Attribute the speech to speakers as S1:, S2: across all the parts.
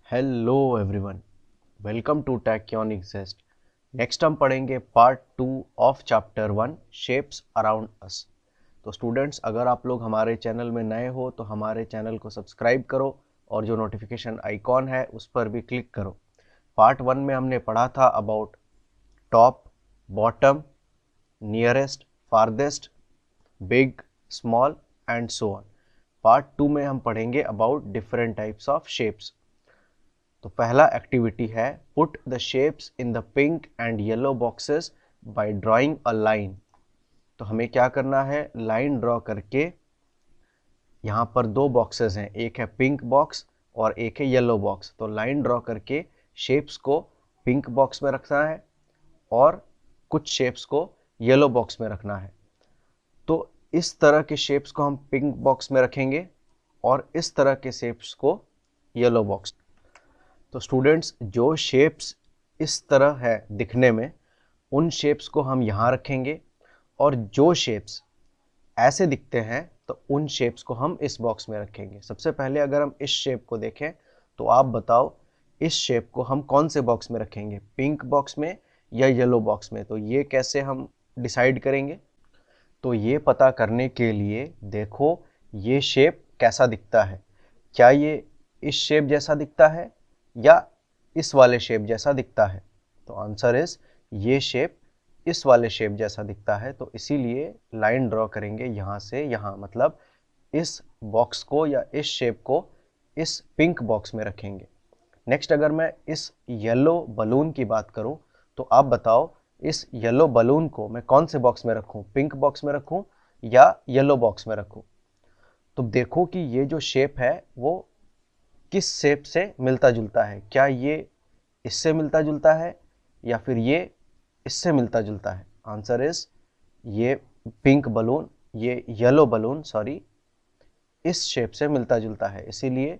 S1: Hello everyone, welcome to tachyon exist. Next हम पढ़ेंगे part 2 of chapter 1 shapes around us. तो students, अगर आप लोग हमारे चैनल में नए हो तो हमारे चैनल को सब्सक्राइब करो और जो नोटिफिकेशन आइकॉन है उस पर भी क्लिक करो। पार्ट 1 में हमने पढ़ा था about top, bottom, nearest, farthest, big, small and so on. Part 2 में हम पढ़ेंगे about different types of shapes. तो पहला एक्टिविटी है put the shapes in the pink and yellow boxes by drawing a line. तो हमें क्या करना है, लाइन ड्रॉ करके यहाँ पर दो बॉक्सेस हैं, एक है पिंक बॉक्स और एक है येलो बॉक्स। तो लाइन ड्रॉ करके शेप्स को पिंक बॉक्स में रखना है और कुछ शेप्स को येलो बॉक्स में रखना है। तो इस तरह के शेप्स को हम पिंक बॉक्स में रखेंगे और इस तरह के शेप्स को येलो बॉक्स। तो स्टूडेंट्स, जो शेप्स इस तरह है दिखने में, उन शेप्स को हम यहाँ रखेंगे और जो शेप्स ऐसे दिखते हैं तो उन शेप्स को हम इस बॉक्स में रखेंगे। सबसे पहले अगर हम इस शेप को देखें तो आप बताओ इस शेप को हम कौन से बॉक्स में रखेंगे, पिंक बॉक्स में या येलो बॉक्स में। तो ये कैसे हम डिसाइड करेंगे? तो ये पता करने के लिए देखो ये शेप कैसा दिखता है। क्या ये इस शेप जैसा दिखता है या इस वाले शेप जैसा दिखता है? तो आंसर इज ये शेप इस वाले शेप जैसा दिखता है। तो इसीलिए लाइन ड्रॉ करेंगे यहाँ से यहाँ, मतलब इस बॉक्स को या इस शेप को इस पिंक बॉक्स में रखेंगे। नेक्स्ट, अगर मैं इस येलो बलून की बात करूं तो आप बताओ इस येलो बलून को मैं कौन से बॉक्स में रखूं, पिंक बॉक्स में रखूं या येलो बॉक्स में रखूं? तो देखो कि ये जो शेप है वो किस शेप से मिलता जुलता है। क्या ये इससे मिलता जुलता है या फिर ये इससे मिलता जुलता है? आंसर इज ये पिंक बलून, ये येलो बलून सॉरी, इस शेप से मिलता जुलता है, इसीलिए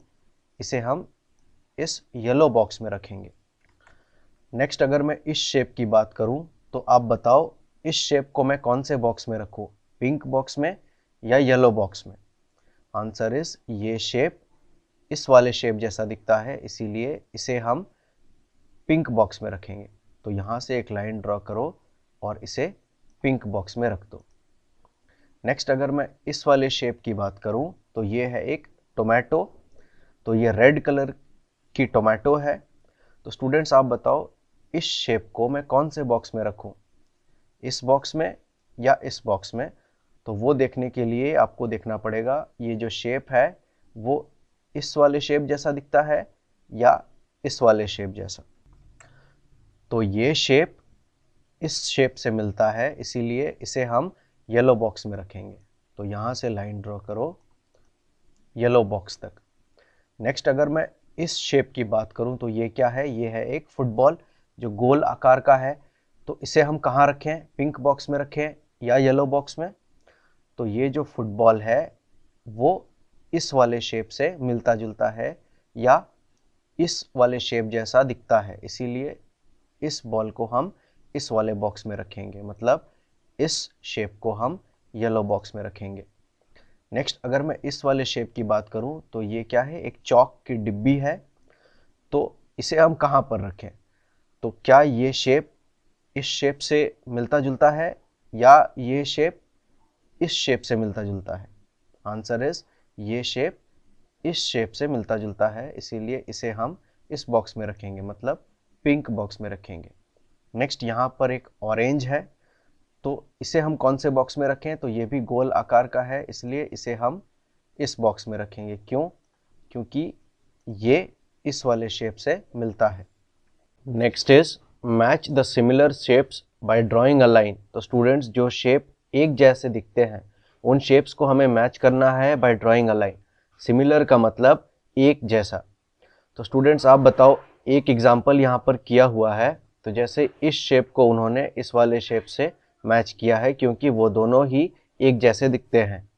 S1: इसे हम इस येलो बॉक्स में रखेंगे। नेक्स्ट, अगर मैं इस शेप की बात करूं तो आप बताओ इस शेप को मैं कौन से बॉक्स में रखूं, पिंक बॉक्स में या येलो बॉक्स में? आंसर इज ये शेप इस वाले शेप जैसा दिखता है, इसीलिए इसे हम पिंक बॉक्स में रखेंगे। तो यहाँ से एक लाइन ड्रॉ करो और इसे पिंक बॉक्स में रख दो। नेक्स्ट, अगर मैं इस वाले शेप की बात करूँ तो ये है एक टोमेटो। तो ये रेड कलर की टोमेटो है। तो स्टूडेंट्स, आप बताओ इस शेप को मैं कौन से बॉक्स में रखूँ, इस बॉक्स में या इस बॉक्स में? तो वो देखने के लिए आपको देखना पड़ेगा ये जो शेप है वो इस वाले शेप जैसा दिखता है या इस वाले शेप जैसा। तो ये शेप इस शेप से मिलता है, इसीलिए इसे हम येलो बॉक्स में रखेंगे। तो यहाँ से लाइन ड्रॉ करो येलो बॉक्स तक। नेक्स्ट, अगर मैं इस शेप की बात करूँ तो ये क्या है, ये है एक फुटबॉल जो गोल आकार का है। तो इसे हम कहाँ रखें, पिंक बॉक्स में रखें या येलो बॉक्स में? तो ये जो फुटबॉल है वो इस वाले शेप से मिलता जुलता है या इस वाले शेप जैसा दिखता है, इसीलिए इस बॉल को हम इस वाले बॉक्स में रखेंगे, मतलब इस शेप को हम येलो बॉक्स में रखेंगे। नेक्स्ट, अगर मैं इस वाले शेप की बात करूं तो ये क्या है, एक चॉक की डिब्बी है। तो इसे हम कहाँ पर रखें? तो क्या ये शेप इस शेप से मिलता जुलता है या ये शेप इस शेप से मिलता जुलता है? आंसर इज ये शेप इस शेप से मिलता जुलता है, इसीलिए इसे हम इस बॉक्स में रखेंगे, मतलब पिंक बॉक्स में रखेंगे। नेक्स्ट, यहाँ पर एक ऑरेंज है। तो इसे हम कौन से बॉक्स में रखें? तो ये भी गोल आकार का है, इसलिए इसे हम इस बॉक्स में रखेंगे। क्यों? क्योंकि ये इस वाले शेप से मिलता है। Next is match the similar shapes bye drawing a line. तो स्टूडेंट्स, जो शेप एक जैसे दिखते हैं उन शेप्स को हमें मैच करना है by drawing a line. Similar का मतलब एक जैसा। तो स्टूडेंट्स, आप बताओ, एक एग्जांपल यहाँ पर किया हुआ है। तो जैसे इस शेप को उन्होंने इस वाले शेप से मैच किया है क्योंकि वो दोनों ही एक जैसे दिखते हैं।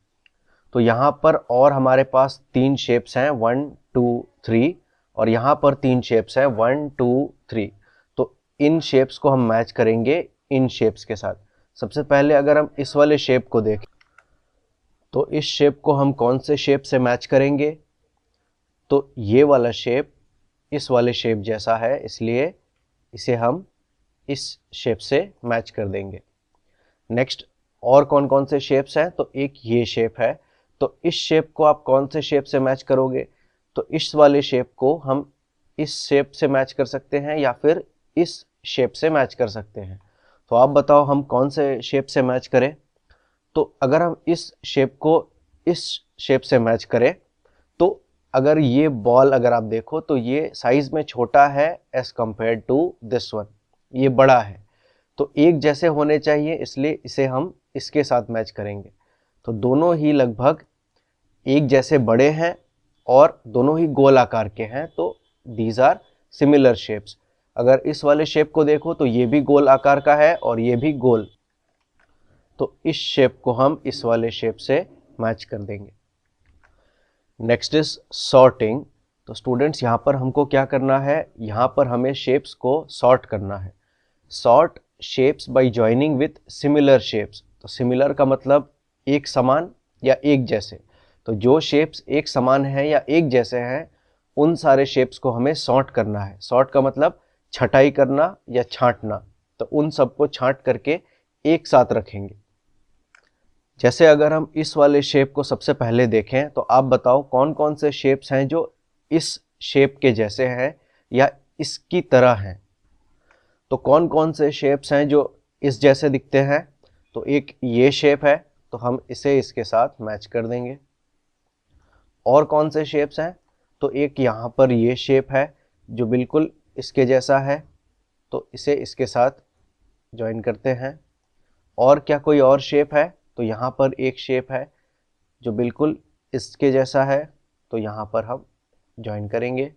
S1: तो यहाँ पर और हमारे पास तीन शेप्स हैं, 1 2 3, और यहाँ पर तीन शेप्स हैं, 1 2 3। तो इन शेप्स को हम मैच करेंगे इन शेप्स के साथ। सबसे पहले अगर हम इस वाले शेप को देखें तो इस शेप को हम कौन से शेप से मैच करेंगे? तो ये वाला शेप इस वाले शेप जैसा है, इसलिए इसे हम इस शेप से मैच कर देंगे। नेक्स्ट और कौन कौन से शेप्स हैं, तो एक ये शेप है, तो इस शेप को आप कौन से शेप से मैच करोगे, तो इस वाले शेप को हम इस शेप से मैच कर सकते हैं या फिर इस शेप से मैच कर सकते हैं। तो आप बताओ हम कौन से शेप से मैच करें। तो अगर हम इस शेप को इस शेप से मैच करें, तो अगर ये बॉल अगर आप देखो तो ये साइज में छोटा है as compared to this one, ये बड़ा है, तो एक जैसे होने चाहिए, इसलिए इसे हम इसके साथ मैच करेंगे। तो दोनों ही लगभग एक जैसे बड़े हैं और दोनों ही गोल आकार के हैं, तो दीज आर सिमिलर शेप्स। अगर इस वाले शेप को देखो तो ये भी गोल आकार का है और ये भी गोल, तो इस शेप को हम इस वाले शेप से मैच कर देंगे। Next is sorting. तो स्टूडेंट्स यहाँ पर हमको क्या करना है, यहाँ पर हमें शेप्स को सॉर्ट करना है। Sort shapes bye joining with similar shapes. तो सिमिलर का मतलब एक समान या एक जैसे, तो जो शेप्स एक समान है या एक जैसे हैं उन सारे शेप्स को हमें सॉर्ट करना है। सॉर्ट का मतलब छटाई करना या छांटना, तो उन सबको छांट करके एक साथ रखेंगे। जैसे अगर हम इस वाले शेप को सबसे पहले देखें, तो आप बताओ कौन कौन से शेप्स हैं जो इस शेप के जैसे हैं या इसकी तरह हैं। तो कौन कौन से शेप्स हैं जो इस जैसे दिखते हैं, तो एक ये शेप है, तो हम इसे इसके साथ मैच कर देंगे। और कौन से शेप्स हैं, तो एक यहाँ पर ये शेप है जो बिल्कुल इसके जैसा है, तो इसे इसके साथ ज्वाइन करते हैं। और क्या कोई और शेप है, तो यहाँ पर एक शेप है जो बिल्कुल इसके जैसा है, तो यहाँ पर हम ज्वाइन करेंगे।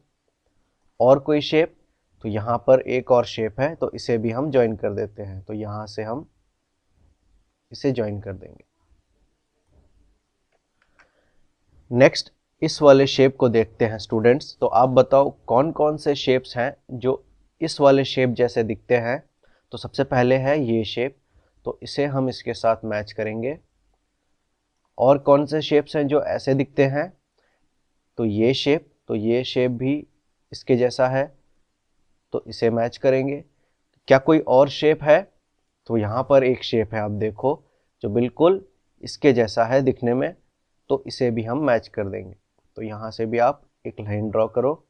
S1: और कोई शेप, तो यहाँ पर एक और शेप है, तो इसे भी हम ज्वाइन कर देते हैं, तो यहाँ से हम इसे ज्वाइन कर देंगे। नेक्स्ट इस वाले शेप को देखते हैं स्टूडेंट्स। तो आप बताओ कौन कौन से शेप्स हैं जो इस वाले शेप जैसे दिखते हैं। तो सबसे पहले है ये शेप, तो इसे हम इसके साथ मैच करेंगे। और कौन से शेप्स हैं जो ऐसे दिखते हैं, तो ये शेप, तो ये शेप भी इसके जैसा है, तो इसे मैच करेंगे। क्या कोई और शेप है, तो यहाँ पर एक शेप है, आप देखो, जो बिल्कुल इसके जैसा है दिखने में, तो इसे भी हम मैच कर देंगे। तो यहाँ से भी आप एक लाइन ड्रॉ करो।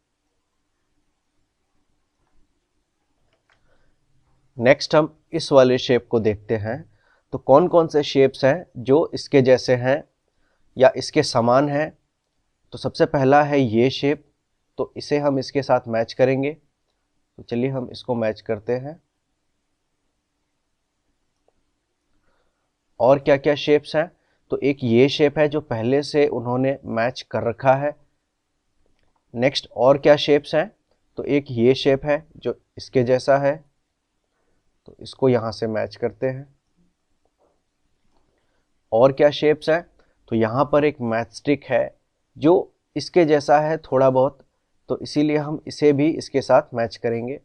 S1: नेक्स्ट हम इस वाले शेप को देखते हैं। तो कौन कौन से शेप्स हैं जो इसके जैसे हैं या इसके समान हैं। तो सबसे पहला है ये शेप, तो इसे हम इसके साथ मैच करेंगे। तो चलिए हम इसको मैच करते हैं। और क्या क्या शेप्स हैं, तो एक ये शेप है जो पहले से उन्होंने मैच कर रखा है। नेक्स्ट और क्या शेप्स हैं, तो एक ये शेप है जो इसके जैसा है, तो इसको यहाँ से मैच करते हैं। और क्या शेप्स हैं, तो यहाँ पर एक मैचस्टिक है जो इसके जैसा है थोड़ा बहुत, तो इसीलिए हम इसे भी इसके साथ मैच करेंगे।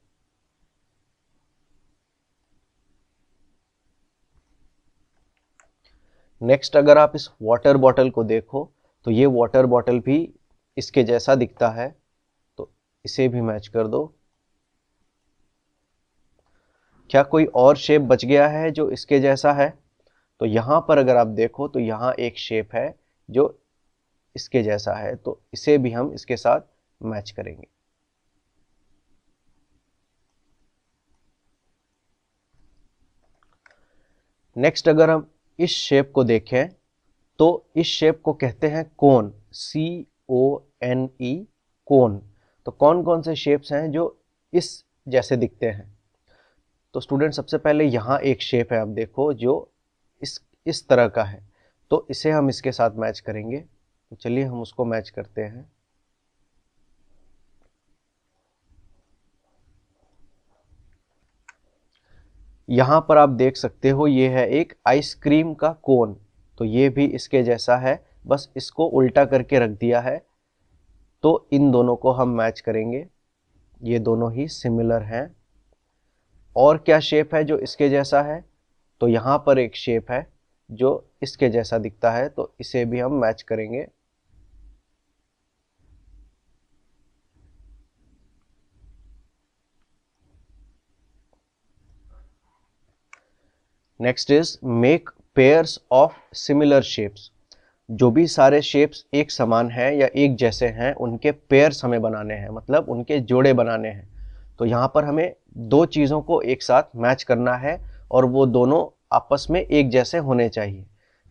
S1: नेक्स्ट अगर आप इस वाटर बॉटल को देखो, तो ये वाटर बॉटल भी इसके जैसा दिखता है, तो इसे भी मैच कर दो। क्या कोई और शेप बच गया है जो इसके जैसा है, तो यहाँ पर अगर आप देखो तो यहाँ एक शेप है जो इसके जैसा है, तो इसे भी हम इसके साथ मैच करेंगे। नेक्स्ट अगर हम इस शेप को देखें, तो इस शेप को कहते हैं कोन, CONE, कोन। तो कौन कौन से शेप्स हैं जो इस जैसे दिखते हैं, तो स्टूडेंट सबसे पहले यहाँ एक शेप है, आप देखो, जो इस तरह का है, तो इसे हम इसके साथ मैच करेंगे। तो चलिए हम उसको मैच करते हैं। यहाँ पर आप देख सकते हो ये है एक आइसक्रीम का कोन, तो ये भी इसके जैसा है, बस इसको उल्टा करके रख दिया है, तो इन दोनों को हम मैच करेंगे। ये दोनों ही सिमिलर हैं। और क्या शेप है जो इसके जैसा है, तो यहाँ पर एक शेप है जो इसके जैसा दिखता है, तो इसे भी हम मैच करेंगे। Next is make pairs of similar shapes. जो भी सारे शेप्स एक समान हैं या एक जैसे हैं उनके पेयर्स हमें बनाने हैं, मतलब उनके जोड़े बनाने हैं। तो यहाँ पर हमें दो चीज़ों को एक साथ मैच करना है और वो दोनों आपस में एक जैसे होने चाहिए।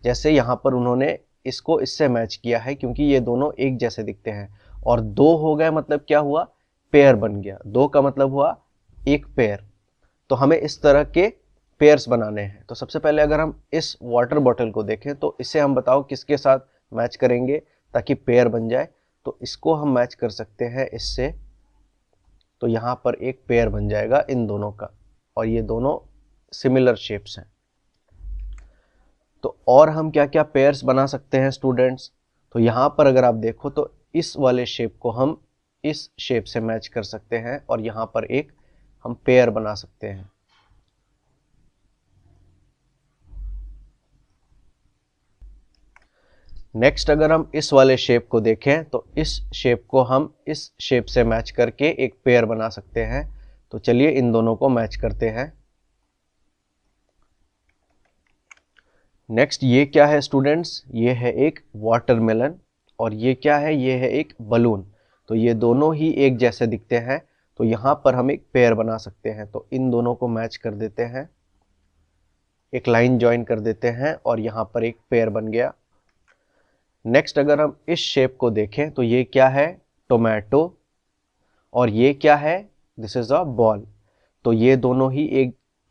S1: जैसे यहाँ पर उन्होंने इसको इससे मैच किया है क्योंकि ये दोनों एक जैसे दिखते हैं, और दो हो गए मतलब क्या हुआ, पेयर बन गया। दो का मतलब हुआ एक पेयर। तो हमें इस तरह के पेयर्स बनाने हैं। तो सबसे पहले अगर हम इस वाटर बॉटल को देखें तो इसे हम बताओ किसके साथ मैच करेंगे ताकि पेयर बन जाए। तो इसको हम मैच कर सकते हैं इससे, तो यहाँ पर एक पेयर बन जाएगा इन दोनों का, और ये दोनों सिमिलर शेप्स हैं। तो और हम क्या क्या पेयर्स बना सकते हैं स्टूडेंट्स? तो यहाँ पर अगर आप देखो तो इस वाले शेप को हम इस शेप से मैच कर सकते हैं और यहाँ पर एक हम पेयर बना सकते हैं। नेक्स्ट अगर हम इस वाले शेप को देखें तो इस शेप को हम इस शेप से मैच करके एक पेयर बना सकते हैं। तो चलिए इन दोनों को मैच करते हैं। नेक्स्ट ये क्या है स्टूडेंट्स? ये है एक वाटरमेलन, और ये क्या है? ये है एक बलून। तो ये दोनों ही एक जैसे दिखते हैं, तो यहाँ पर हम एक पेयर बना सकते हैं। तो इन दोनों को मैच कर देते हैं, एक लाइन ज्वाइन कर देते हैं और यहाँ पर एक पेयर बन गया। नेक्स्ट अगर हम इस शेप को देखें तो ये क्या है? टोमेटो, और ये क्या है? This is a ball. तो ये दोनों ही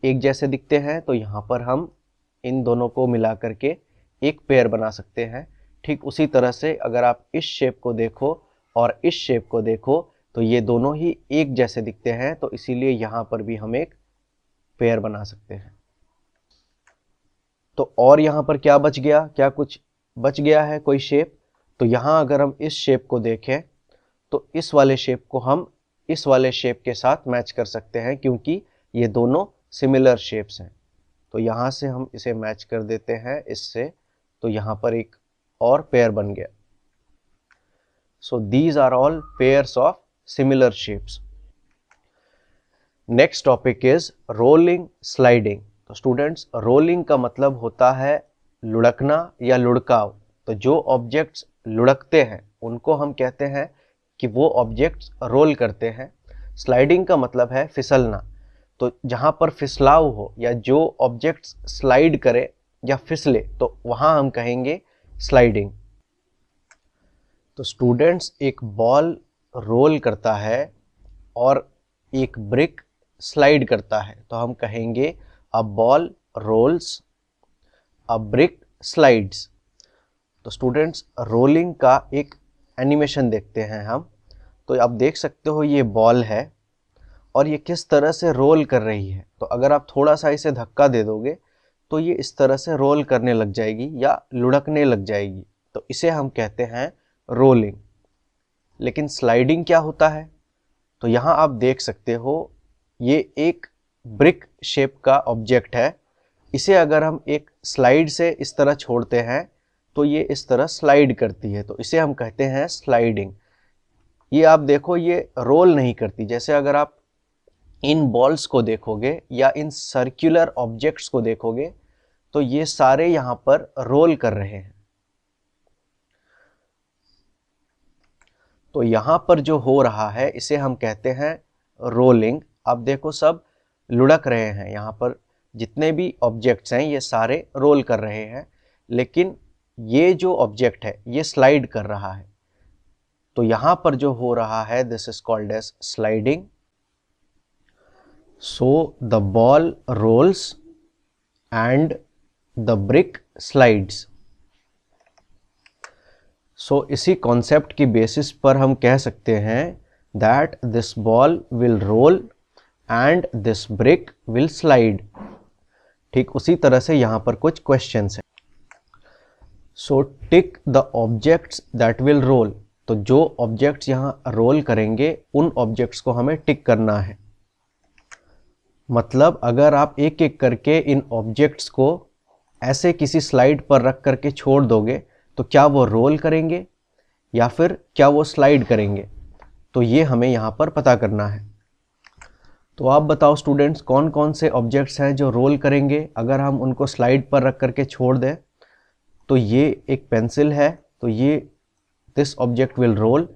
S1: एक जैसे दिखते हैं, तो यहाँ पर हम इन दोनों को मिला करके एक पेयर बना सकते हैं। ठीक उसी तरह से अगर आप इस शेप को देखो और इस शेप को देखो तो ये दोनों ही एक जैसे दिखते हैं, तो इसीलिए यहाँ पर भी हम एक पेयर बना सकते हैं। तो और यहाँ पर क्या बच गया? क्या कुछ बच गया है कोई शेप? तो यहाँ अगर हम इस शेप को देखें तो इस वाले शेप को हम इस वाले शेप के साथ मैच कर सकते हैं क्योंकि ये दोनों सिमिलर शेप्स हैं। तो यहाँ से हम इसे मैच कर देते हैं इससे, तो यहाँ पर एक और पेयर बन गया। So these are all pairs of similar shapes. Next topic is rolling sliding. तो स्टूडेंट्स, रोलिंग का मतलब होता है लुढ़कना या लुढ़काव। तो जो ऑब्जेक्ट्स लुढ़कते हैं उनको हम कहते हैं कि वो ऑब्जेक्ट्स रोल करते हैं। स्लाइडिंग का मतलब है फिसलना। तो जहाँ पर फिसलाव हो या जो ऑब्जेक्ट्स स्लाइड करे या फिसले तो वहाँ हम कहेंगे स्लाइडिंग। तो स्टूडेंट्स, एक बॉल रोल करता है और एक ब्रिक स्लाइड करता है, तो हम कहेंगे a ball rolls, a brick slides. तो स्टूडेंट्स, रोलिंग का एक एनिमेशन देखते हैं हम। तो आप देख सकते हो ये बॉल है और ये किस तरह से रोल कर रही है। तो अगर आप थोड़ा सा इसे धक्का दे दोगे तो ये इस तरह से रोल करने लग जाएगी या लुढ़कने लग जाएगी, तो इसे हम कहते हैं रोलिंग। लेकिन स्लाइडिंग क्या होता है? तो यहाँ आप देख सकते हो ये एक ब्रिक शेप का ऑब्जेक्ट है। इसे अगर हम एक स्लाइड से इस तरह छोड़ते हैं तो ये इस तरह स्लाइड करती है, तो इसे हम कहते हैं स्लाइडिंग। ये आप देखो ये रोल नहीं करती। जैसे अगर आप इन बॉल्स को देखोगे या इन सर्कुलर ऑब्जेक्ट्स को देखोगे तो ये सारे यहाँ पर रोल कर रहे हैं। तो यहाँ पर जो हो रहा है इसे हम कहते हैं रोलिंग। आप देखो सब लुढ़क रहे हैं, यहाँ पर जितने भी ऑब्जेक्ट्स हैं ये सारे रोल कर रहे हैं, लेकिन ये जो ऑब्जेक्ट है ये स्लाइड कर रहा है। तो यहाँ पर जो हो रहा है this is called edge sliding. So the ball rolls and the brick slides. So इसी कॉन्सेप्ट की बेसिस पर हम कह सकते हैं that this ball will roll and this brick will slide. ठीक उसी तरह से यहाँ पर कुछ क्वेश्चंस हैं। So tick the objects that will roll. तो जो ऑब्जेक्ट्स यहाँ रोल करेंगे उन ऑब्जेक्ट्स को हमें टिक करना है। मतलब अगर आप एक एक करके इन ऑब्जेक्ट्स को ऐसे किसी स्लाइड पर रख करके छोड़ दोगे तो क्या वो रोल करेंगे या फिर क्या वो स्लाइड करेंगे, तो ये हमें यहाँ पर पता करना है। तो आप बताओ स्टूडेंट्स, कौन कौन से ऑब्जेक्ट्स हैं जो रोल करेंगे अगर हम उनको स्लाइड पर रख करके छोड़ दें। तो ये एक पेंसिल है, तो ये दिस ऑब्जेक्ट विल रोल।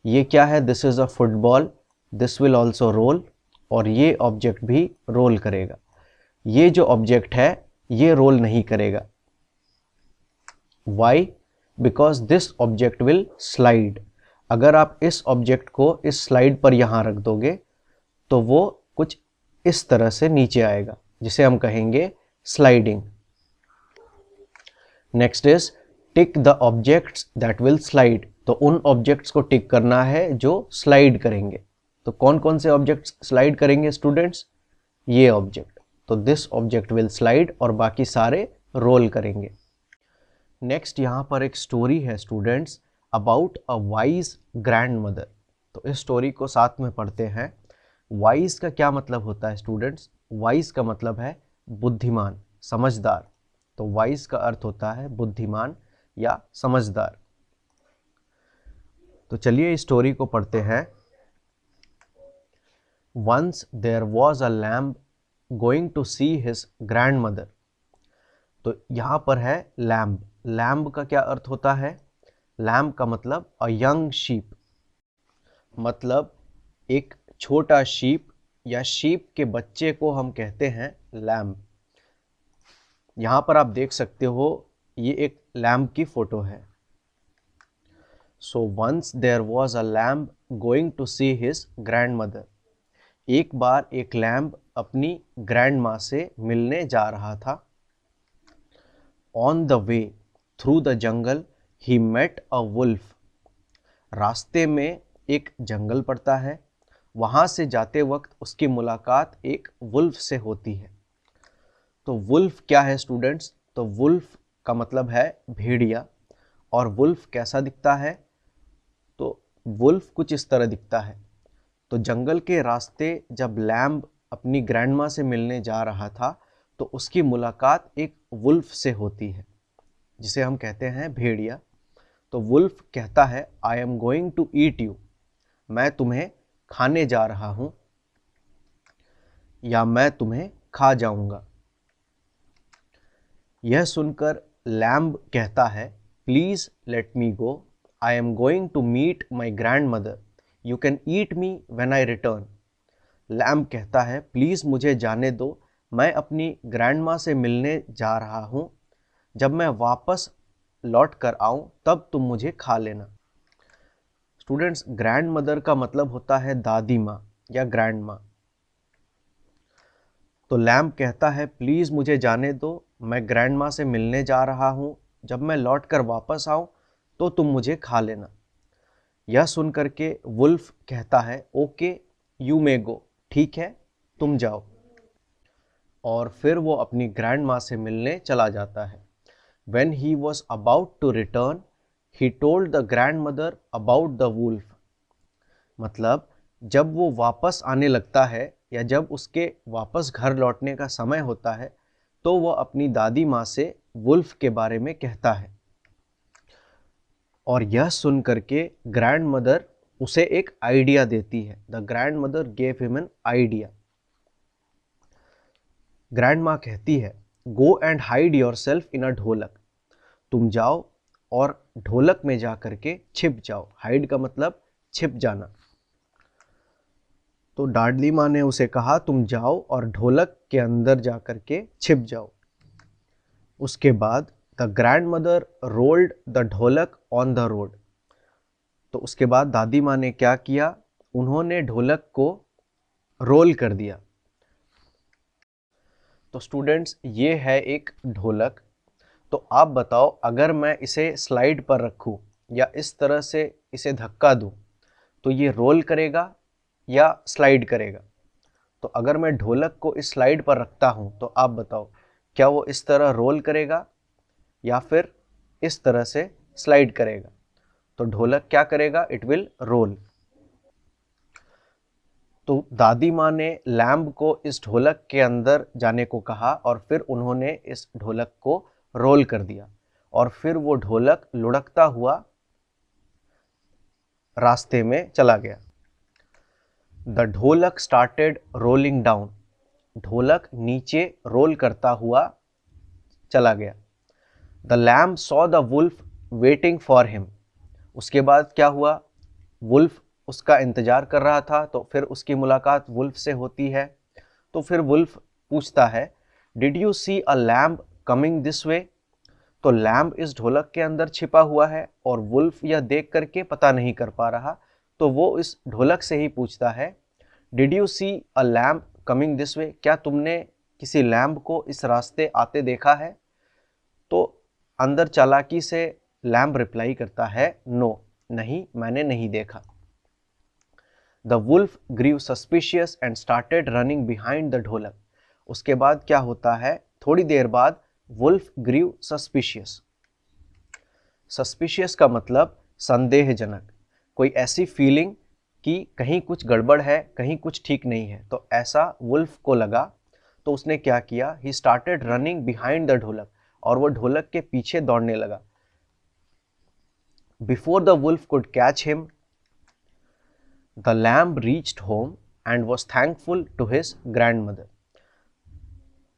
S1: ये क्या है, this is a football, this will also roll. और ये ऑब्जेक्ट भी रोल करेगा। ये जो ऑब्जेक्ट है ये रोल नहीं करेगा। Why? Because this object will slide. अगर आप इस ऑब्जेक्ट को इस स्लाइड पर यहाँ रख दोगे तो वो कुछ इस तरह से नीचे आएगा, जिसे हम कहेंगे sliding. Next is tick the objects that will slide. तो उन ऑब्जेक्ट्स को टिक करना है जो स्लाइड करेंगे। तो कौन कौन से ऑब्जेक्ट्स स्लाइड करेंगे स्टूडेंट्स? ये ऑब्जेक्ट। तो दिस ऑब्जेक्ट विल स्लाइड और बाकी सारे रोल करेंगे। नेक्स्ट यहाँ पर एक स्टोरी है students about a wise grand mother. तो इस स्टोरी को साथ में पढ़ते हैं। वाइज का क्या मतलब होता है स्टूडेंट्स? वाइज का मतलब है बुद्धिमान, समझदार। तो वाइज का अर्थ होता है बुद्धिमान या समझदार। तो चलिए इस स्टोरी को पढ़ते हैं। Once there was a lamb going to see his grandmother. तो यहाँ पर है लैम्ब। लैम्ब का क्या अर्थ होता है? लैम्ब का मतलब अ यंग शीप, मतलब एक छोटा शीप या शीप के बच्चे को हम कहते हैं लैम्ब। यहाँ पर आप देख सकते हो ये एक लैम्ब की फोटो है। So once there was a lamb going to see his grandmother. एक बार एक लैम्ब अपनी ग्रैंड माँ से मिलने जा रहा था। On the way through the jungle he met a wolf. रास्ते में एक जंगल पड़ता है, वहाँ से जाते वक्त उसकी मुलाकात एक वुल्फ से होती है। तो वुल्फ क्या है स्टूडेंट्स? तो वुल्फ का मतलब है भेड़िया। और वुल्फ कैसा दिखता है? तो वुल्फ कुछ इस तरह दिखता है। तो जंगल के रास्ते जब लैम्ब अपनी ग्रैंडमा से मिलने जा रहा था तो उसकी मुलाकात एक वुल्फ से होती है, जिसे हम कहते हैं भेड़िया। तो वुल्फ कहता है I am going to eat you. मैं तुम्हें खाने जा रहा हूं या मैं तुम्हें खा जाऊंगा। यह सुनकर लैम्ब कहता है please let me go, I am going to meet my grandmother, you can eat me when I return. Lamb कहता है प्लीज मुझे जाने दो, मैं अपनी ग्रैंड माँ से मिलने जा रहा हूँ, जब मैं वापस लौट कर आऊँ तब तुम मुझे खा लेना। स्टूडेंट्स, ग्रैंड मदर का मतलब होता है दादी माँ या ग्रैंड माँ। तो लैम्ब कहता है प्लीज मुझे जाने दो, मैं ग्रैंड माँ से मिलने जा रहा हूँ, जब मैं लौट कर वापस आऊँ तो तुम मुझे खा लेना। यह सुन करके वुल्फ कहता है ओके यू मे गो, ठीक है तुम जाओ। और फिर वो अपनी ग्रैंड माँ से मिलने चला जाता है। When he was about to return, he told the grandmother about the wolf. मतलब जब वो वापस आने लगता है या जब उसके वापस घर लौटने का समय होता है तो वो अपनी दादी माँ से वुल्फ के बारे में कहता है। और यह सुन करके ग्रैंड मदर उसे एक आइडिया देती है। The grandmother gave him an idea. Grand माँ कहती है go and hide yourself in a dholak. तुम जाओ और ढोलक में जा करके छिप जाओ। हाइड का मतलब छिप जाना। तो डाडली माँ ने उसे कहा तुम जाओ और ढोलक के अंदर जा करके छिप जाओ। उसके बाद the grand mother rolled the ढोलक ऑन द रोड। तो उसके बाद दादी माँ ने क्या किया, उन्होंने ढोलक को रोल कर दिया। तो स्टूडेंट्स, ये है एक ढोलक। तो आप बताओ अगर मैं इसे स्लाइड पर रखूं या इस तरह से इसे धक्का दूं तो ये रोल करेगा या स्लाइड करेगा? तो अगर मैं ढोलक को इस स्लाइड पर रखता हूं तो आप बताओ क्या वो इस तरह रोल करेगा या फिर इस तरह से स्लाइड करेगा? तो ढोलक क्या करेगा, इट विल रोल। तो दादी माँ ने लैम्ब को इस ढोलक के अंदर जाने को कहा और फिर उन्होंने इस ढोलक को रोल कर दिया और फिर वो ढोलक लुढ़कता हुआ रास्ते में चला गया। द ढोलक स्टार्टेड रोलिंग डाउन, ढोलक नीचे रोल करता हुआ चला गया। The lamb saw the wolf waiting for him, उसके बाद क्या हुआ, वुल्फ उसका इंतजार कर रहा था, तो फिर उसकी मुलाकात वुल्फ से होती है। तो फिर वुल्फ पूछता है, did you see a lamb coming this way, तो लैम्ब इस ढोलक के अंदर छिपा हुआ है और वुल्फ यह देख करके पता नहीं कर पा रहा, तो वो इस ढोलक से ही पूछता है, did you see a lamb coming this way, क्या तुमने किसी लैम्ब को इस रास्ते आते देखा है। तो अंदर चालाकी से लैम्ब रिप्लाई करता है, नो, नहीं, मैंने नहीं देखा। The wolf grew suspicious and started running behind the dholak, उसके बाद क्या होता है, थोड़ी देर बाद वुल्फ ग्रीव सस्पिशियस, सस्पिशियस का मतलब संदेहजनक, कोई ऐसी फीलिंग कि कहीं कुछ गड़बड़ है, कहीं कुछ ठीक नहीं है, तो ऐसा वुल्फ को लगा। तो उसने क्या किया, he started running behind the dholak, और वो ढोलक के पीछे दौड़ने लगा। Before the wolf could catch him the lamb reached home and was thankful to his grandmother,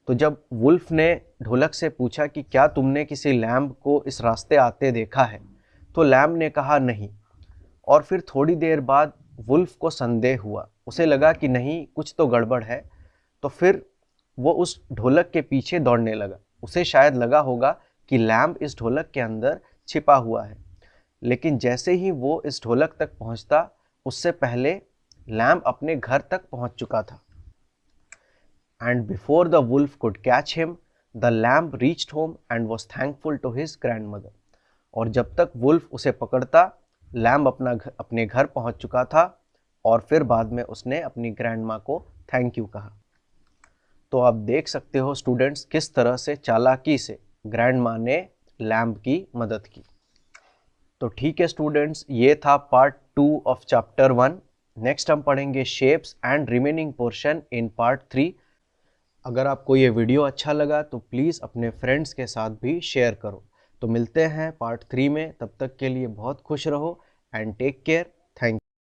S1: तो जब वुल्फ ने ढोलक से पूछा कि क्या तुमने किसी लैम्ब को इस रास्ते आते देखा है, तो लैम्ब ने कहा नहीं। और फिर थोड़ी देर बाद वुल्फ को संदेह हुआ, उसे लगा कि नहीं, कुछ तो गड़बड़ है, तो फिर वो उस ढोलक के पीछे दौड़ने लगा। उसे शायद लगा होगा कि लैम्ब इस ढोलक के अंदर छिपा हुआ है, लेकिन जैसे ही वो इस ढोलक तक पहुंचता, उससे पहले लैम्ब अपने घर तक पहुंच चुका था। And before the wolf could catch him, the lamb reached home and was thankful to his grandmother. और जब तक वुल्फ उसे पकड़ता, लैम्ब अपने घर पहुंच चुका था, और फिर बाद में उसने अपनी ग्रैंड माँ को थैंक यू कहा। तो आप देख सकते हो स्टूडेंट्स, किस तरह से चालाकी से ग्रैंड माँ ने लैम्ब की मदद की। तो ठीक है स्टूडेंट्स, ये था पार्ट 2 ऑफ चैप्टर 1। नेक्स्ट हम पढ़ेंगे shapes and remaining portion in part 3। अगर आपको ये वीडियो अच्छा लगा तो प्लीज़ अपने फ्रेंड्स के साथ भी शेयर करो। तो मिलते हैं पार्ट 3 में, तब तक के लिए बहुत खुश रहो एंड टेक केयर।